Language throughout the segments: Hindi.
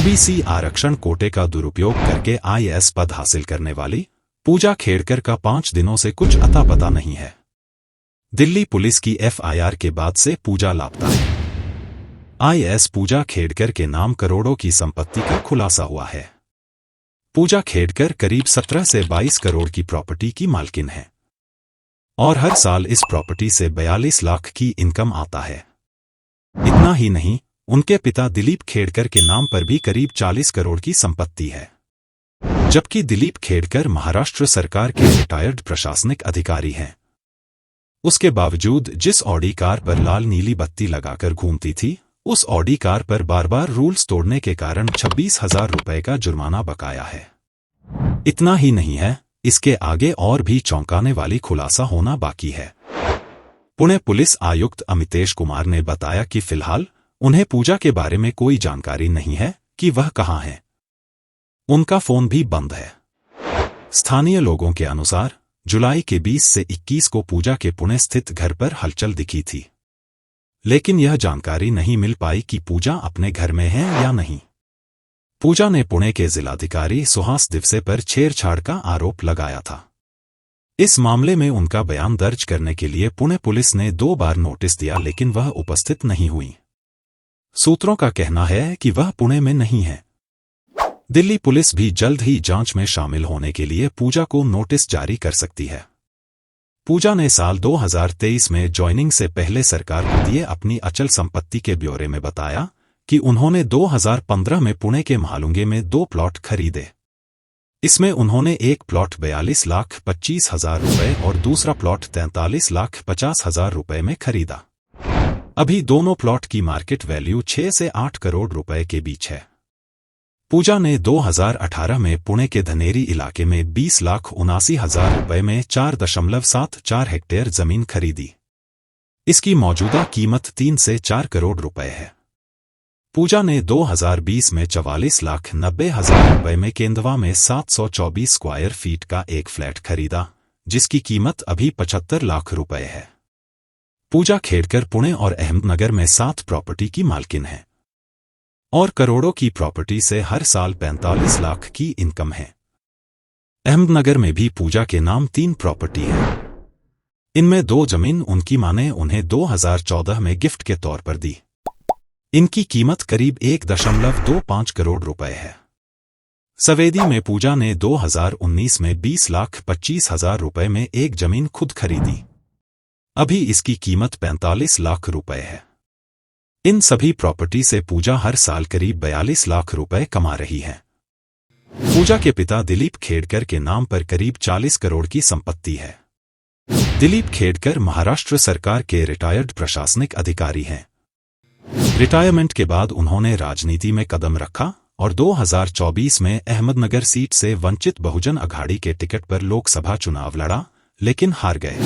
ओबीसी आरक्षण कोटे का दुरुपयोग करके आईएएस पद हासिल करने वाली पूजा खेड़कर का 5 दिनों से कुछ अता पता नहीं है। दिल्ली पुलिस की एफआईआर के बाद से पूजा लापता है। आईएएस पूजा खेड़कर के नाम करोड़ों की संपत्ति का खुलासा हुआ है। पूजा खेड़कर करीब 17 से 22 करोड़ की प्रॉपर्टी की मालकिन है और हर साल इस प्रॉपर्टी से 42 लाख की इनकम आता है। इतना ही नहीं, उनके पिता दिलीप खेड़कर के नाम पर भी करीब 40 करोड़ की संपत्ति है, जबकि दिलीप खेड़कर महाराष्ट्र सरकार के रिटायर्ड प्रशासनिक अधिकारी हैं। उसके बावजूद जिस ऑडी कार पर लाल नीली बत्ती लगाकर घूमती थी, उस ऑडी कार पर बार बार रूल्स तोड़ने के कारण 26,000 रुपए का जुर्माना बकाया है। इतना ही नहीं है, इसके आगे और भी चौंकाने वाली खुलासा होना बाकी है। पुणे पुलिस आयुक्त अमितेश कुमार ने बताया कि फिलहाल उन्हें पूजा के बारे में कोई जानकारी नहीं है कि वह कहां है। उनका फोन भी बंद है। स्थानीय लोगों के अनुसार जुलाई के 20 से 21 को पूजा के पुणे स्थित घर पर हलचल दिखी थी, लेकिन यह जानकारी नहीं मिल पाई कि पूजा अपने घर में है या नहीं। पूजा ने पुणे के जिलाधिकारी सुहास दिवसे पर छेड़छाड़ का आरोप लगाया था। इस मामले में उनका बयान दर्ज करने के लिए पुणे पुलिस ने 2 बार नोटिस दिया, लेकिन वह उपस्थित नहीं हुई। सूत्रों का कहना है कि वह पुणे में नहीं है। दिल्ली पुलिस भी जल्द ही जांच में शामिल होने के लिए पूजा को नोटिस जारी कर सकती है। पूजा ने साल 2023 में ज्वाइनिंग से पहले सरकार को दिए अपनी अचल संपत्ति के ब्यौरे में बताया कि उन्होंने 2015 में पुणे के महालुंगे में 2 प्लॉट खरीदे। इसमें उन्होंने एक प्लॉट 42,25,000 रुपए और दूसरा प्लॉट 43,50,000 रुपए में खरीदा। अभी दोनों प्लॉट की मार्केट वैल्यू 6 से 8 करोड़ रुपए के बीच है। पूजा ने 2018 में पुणे के धनेरी इलाके में 20,79,000 रुपए में 4.74 हेक्टेयर जमीन खरीदी। इसकी मौजूदा कीमत 3 से 4 करोड़ रुपए है। पूजा ने 2020 में 44,90,000 रुपए में केंदवा में 724 स्क्वायर फीट का एक फ्लैट खरीदा, जिसकी कीमत अभी 75 लाख रुपए है। पूजा खेड़कर पुणे और अहमदनगर में 7 प्रॉपर्टी की मालकिन है और करोड़ों की प्रॉपर्टी से हर साल 45 लाख की इनकम है। अहमदनगर में भी पूजा के नाम 3 प्रॉपर्टी है। इनमें 2 जमीन उनकी मां ने उन्हें 2014 में गिफ्ट के तौर पर दी। इनकी कीमत करीब 1.25 करोड़ रुपए है। सवेदी में पूजा ने 2019 में 20,25,000 रुपए में एक जमीन खुद खरीदी। अभी इसकी कीमत 45 लाख रुपए है। इन सभी प्रॉपर्टी से पूजा हर साल करीब 42 लाख रुपए कमा रही है। पूजा के पिता दिलीप खेड़कर के नाम पर करीब 40 करोड़ की संपत्ति है। दिलीप खेड़कर महाराष्ट्र सरकार के रिटायर्ड प्रशासनिक अधिकारी हैं। रिटायरमेंट के बाद उन्होंने राजनीति में कदम रखा और 2024 में अहमदनगर सीट से वंचित बहुजन अघाड़ी के टिकट पर लोकसभा चुनाव लड़ा, लेकिन हार गए।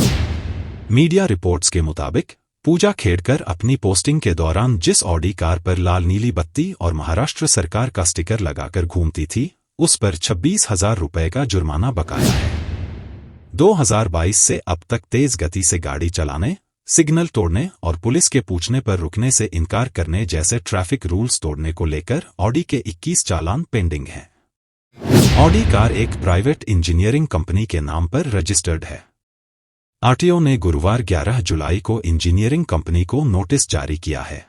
मीडिया रिपोर्ट्स के मुताबिक पूजा खेड़कर अपनी पोस्टिंग के दौरान जिस ऑडी कार पर लाल नीली बत्ती और महाराष्ट्र सरकार का स्टिकर लगाकर घूमती थी, उस पर 26,000 रुपए का जुर्माना बकाया है। 2022 से अब तक तेज गति से गाड़ी चलाने, सिग्नल तोड़ने और पुलिस के पूछने पर रुकने से इनकार करने जैसे ट्रैफिक रूल्स तोड़ने को लेकर ऑडी के 21 चालान पेंडिंग हैं। ऑडी कार एक प्राइवेट इंजीनियरिंग कंपनी के नाम पर रजिस्टर्ड है। आरटीओ ने गुरुवार 11 जुलाई को इंजीनियरिंग कंपनी को नोटिस जारी किया है।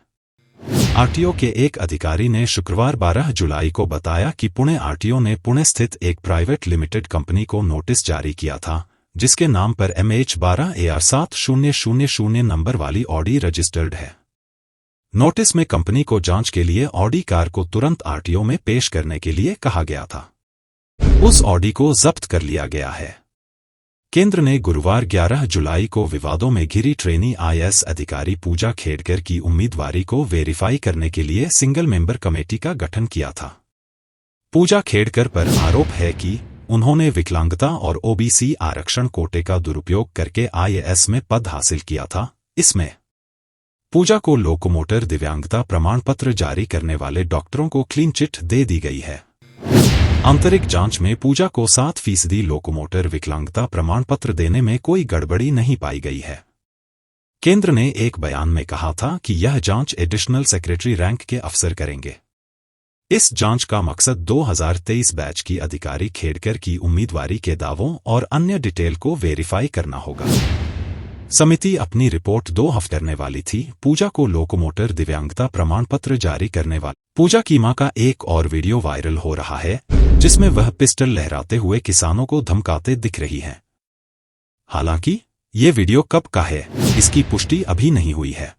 आरटीओ के एक अधिकारी ने शुक्रवार 12 जुलाई को बताया कि पुणे आरटीओ ने पुणे स्थित एक प्राइवेट लिमिटेड कंपनी को नोटिस जारी किया था, जिसके नाम पर MH12AR7000 नंबर वाली ऑडी रजिस्टर्ड है। नोटिस में कंपनी को जांच के लिए ऑडी कार को तुरंत आरटीओ में पेश करने के लिए कहा गया था। उस ऑडी को जब्त कर लिया गया है। केंद्र ने गुरुवार 11 जुलाई को विवादों में घिरी ट्रेनी आईएएस अधिकारी पूजा खेड़कर की उम्मीदवारी को वेरीफाई करने के लिए सिंगल मेंबर कमेटी का गठन किया था। पूजा खेड़कर पर आरोप है कि उन्होंने विकलांगता और ओबीसी आरक्षण कोटे का दुरुपयोग करके आईएएस में पद हासिल किया था। इसमें पूजा को लोकोमोटर दिव्यांगता प्रमाण पत्र जारी करने वाले डॉक्टरों को क्लीन चिट दे दी गई है। आंतरिक जांच में पूजा को 7% लोकोमोटर विकलांगता प्रमाण पत्र देने में कोई गड़बड़ी नहीं पाई गई है। केंद्र ने एक बयान में कहा था कि यह जांच एडिशनल सेक्रेटरी रैंक के अफसर करेंगे। इस जांच का मकसद 2023 बैच की अधिकारी खेड़कर की उम्मीदवारी के दावों और अन्य डिटेल को वेरीफाई करना होगा। समिति अपनी रिपोर्ट 2 हफ्ते करने वाली थी। पूजा को लोकोमोटर दिव्यांगता प्रमाण पत्र जारी करने वाली पूजा की मां का एक और वीडियो वायरल हो रहा है, जिसमें वह पिस्टल लहराते हुए किसानों को धमकाते दिख रही हैं। हालांकि ये वीडियो कब का है, इसकी पुष्टि अभी नहीं हुई है।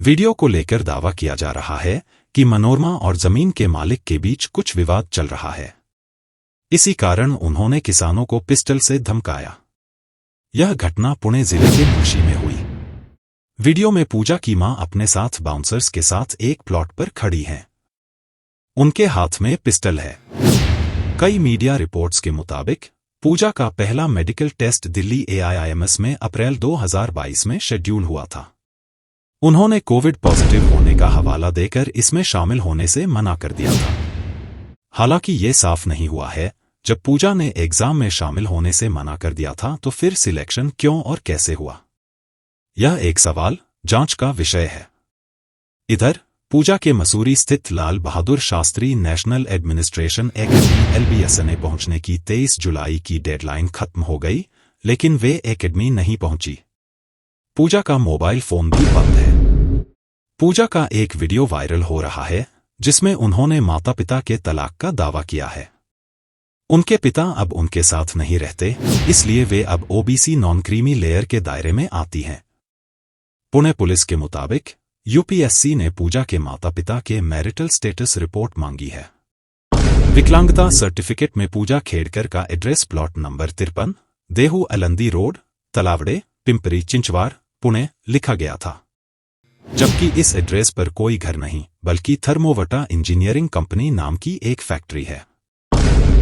वीडियो को लेकर दावा किया जा रहा है कि मनोरमा और जमीन के मालिक के बीच कुछ विवाद चल रहा है। इसी कारण उन्होंने किसानों को पिस्टल से धमकाया। यह घटना पुणे जिले के मुंशी में हुई। वीडियो में पूजा की मां अपने साथ बाउंसर्स के साथ एक प्लॉट पर खड़ी हैं। उनके हाथ में पिस्टल है। कई मीडिया रिपोर्ट्स के मुताबिक पूजा का पहला मेडिकल टेस्ट दिल्ली AIIMS में अप्रैल 2022 में शेड्यूल हुआ था। उन्होंने कोविड पॉजिटिव होने का हवाला देकर इसमें शामिल होने से मना कर दिया था। हालांकि ये साफ नहीं हुआ है, जब पूजा ने एग्जाम में शामिल होने से मना कर दिया था तो फिर सिलेक्शन क्यों और कैसे हुआ, यह एक सवाल जांच का विषय है। इधर पूजा के मसूरी स्थित Lal Bahadur Shastri national administration academy LBSNA पहुंचने की 23 जुलाई की डेडलाइन खत्म हो गई, लेकिन वे एकेडमी नहीं पहुंची। पूजा का मोबाइल फोन भी बंद है। पूजा का एक वीडियो वायरल हो रहा है, जिसमें उन्होंने माता पिता के तलाक का दावा किया है। उनके पिता अब उनके साथ नहीं रहते, इसलिए वे अब OBC नॉन क्रीमी लेयर के दायरे में आती हैं। पुणे पुलिस के मुताबिक UPSC ने पूजा के माता पिता के मैरिटल स्टेटस रिपोर्ट मांगी है। विकलांगता सर्टिफिकेट में पूजा खेड़कर का address plot number 53, Dehu Alandi road, Talawade, Pimpri Chinchwad, Pune लिखा गया था, जबकि इस एड्रेस पर कोई घर नहीं, बल्कि थर्मोवटा इंजीनियरिंग कंपनी नाम की एक फैक्ट्री है।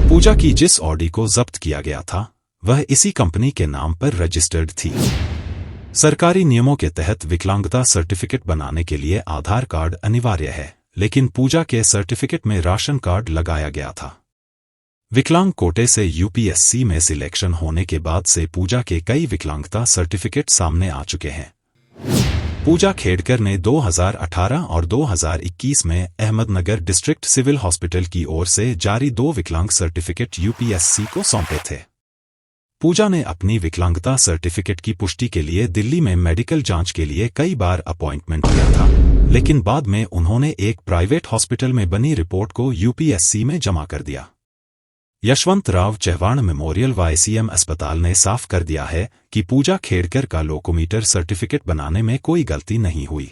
पूजा की जिस ऑडी को जब्त किया गया था, वह इसी कंपनी के नाम पर रजिस्टर्ड थी। सरकारी नियमों के तहत विकलांगता सर्टिफिकेट बनाने के लिए आधार कार्ड अनिवार्य है, लेकिन पूजा के सर्टिफिकेट में राशन कार्ड लगाया गया था। विकलांग कोटे से UPSC में सिलेक्शन होने के बाद से पूजा के कई विकलांगता सर्टिफिकेट सामने आ चुके हैं। पूजा खेड़कर ने 2018 और 2021 में अहमदनगर डिस्ट्रिक्ट सिविल हॉस्पिटल की ओर से जारी 2 विकलांग सर्टिफिकेट UPSC को सौंपे थे। पूजा ने अपनी विकलांगता सर्टिफिकेट की पुष्टि के लिए दिल्ली में मेडिकल जांच के लिए कई बार अपॉइंटमेंट लिया था, लेकिन बाद में उन्होंने एक प्राइवेट हॉस्पिटल में बनी रिपोर्ट को UPSC में जमा कर दिया। यशवंतराव चव्हाण मेमोरियल YCM अस्पताल ने साफ कर दिया है कि पूजा खेड़कर का लोकोमीटर सर्टिफिकेट बनाने में कोई गलती नहीं हुई।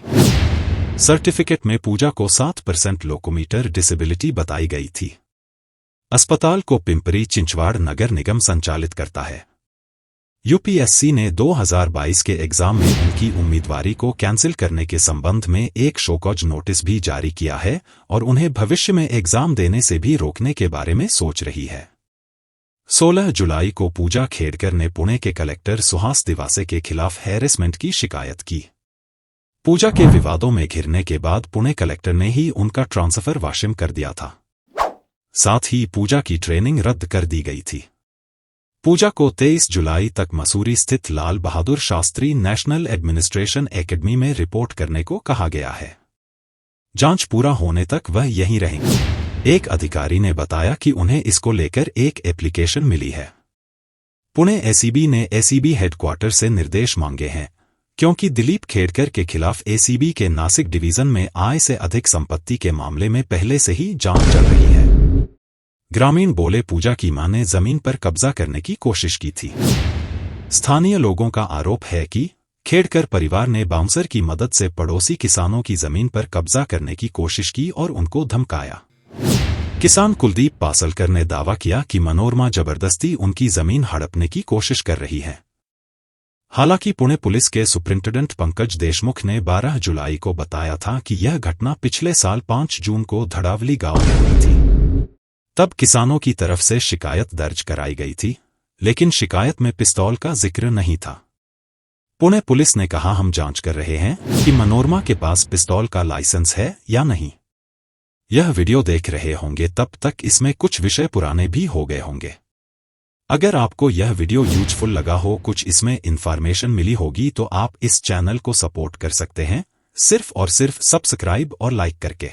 सर्टिफिकेट में पूजा को 7% लोकोमीटर डिसेबिलिटी बताई गई थी। अस्पताल को पिंपरी चिंचवाड़ नगर निगम संचालित करता है। UPSC ने 2022 के एग्जाम में उनकी उम्मीदवारी को कैंसिल करने के संबंध में एक शोकॉज नोटिस भी जारी किया है और उन्हें भविष्य में एग्जाम देने से भी रोकने के बारे में सोच रही है। 16 जुलाई को पूजा खेड़कर ने पुणे के कलेक्टर सुहास दिवासे के खिलाफ हैरेसमेंट की शिकायत की। पूजा के विवादों में घिरने के बाद पुणे कलेक्टर ने ही उनका ट्रांसफर वाशिम कर दिया था। साथ ही पूजा की ट्रेनिंग रद्द कर दी गई थी। पूजा को 23 जुलाई तक मसूरी स्थित Lal Bahadur Shastri national administration academy में रिपोर्ट करने को कहा गया है। जांच पूरा होने तक वह यहीं रहेंगे। एक अधिकारी ने बताया कि उन्हें इसको लेकर एक एप्लीकेशन मिली है। पुणे ACB ने ACB हेडक्वार्टर से निर्देश मांगे हैं, क्योंकि दिलीप खेड़कर के खिलाफ ACB के नासिक डिवीजन में आय से अधिक संपत्ति के मामले में पहले से ही जांच चल रही है। ग्रामीण बोले, पूजा की मां ने जमीन पर कब्जा करने की कोशिश की थी। स्थानीय लोगों का आरोप है कि खेड़कर परिवार ने बाउंसर की मदद से पड़ोसी किसानों की जमीन पर कब्जा करने की कोशिश की और उनको धमकाया। किसान कुलदीप पासलकर ने दावा किया कि मनोरमा जबरदस्ती उनकी जमीन हड़पने की कोशिश कर रही है। हालांकि पुणे पुलिस के सुपरिंटेंडेंट पंकज देशमुख ने 12 जुलाई को बताया था कि यह घटना पिछले साल 5 जून को धड़ावली गांव में हुई थी। तब किसानों की तरफ से शिकायत दर्ज कराई गई थी, लेकिन शिकायत में पिस्तौल का जिक्र नहीं था। पुणे पुलिस ने कहा, हम जांच कर रहे हैं कि मनोरमा के पास पिस्तौल का लाइसेंस है या नहीं। यह वीडियो देख रहे होंगे तब तक इसमें कुछ विषय पुराने भी हो गए होंगे। अगर आपको यह वीडियो यूजफुल लगा हो, कुछ इसमें इंफॉर्मेशन मिली होगी, तो आप इस चैनल को सपोर्ट कर सकते हैं सिर्फ और सिर्फ सब्सक्राइब और लाइक करके।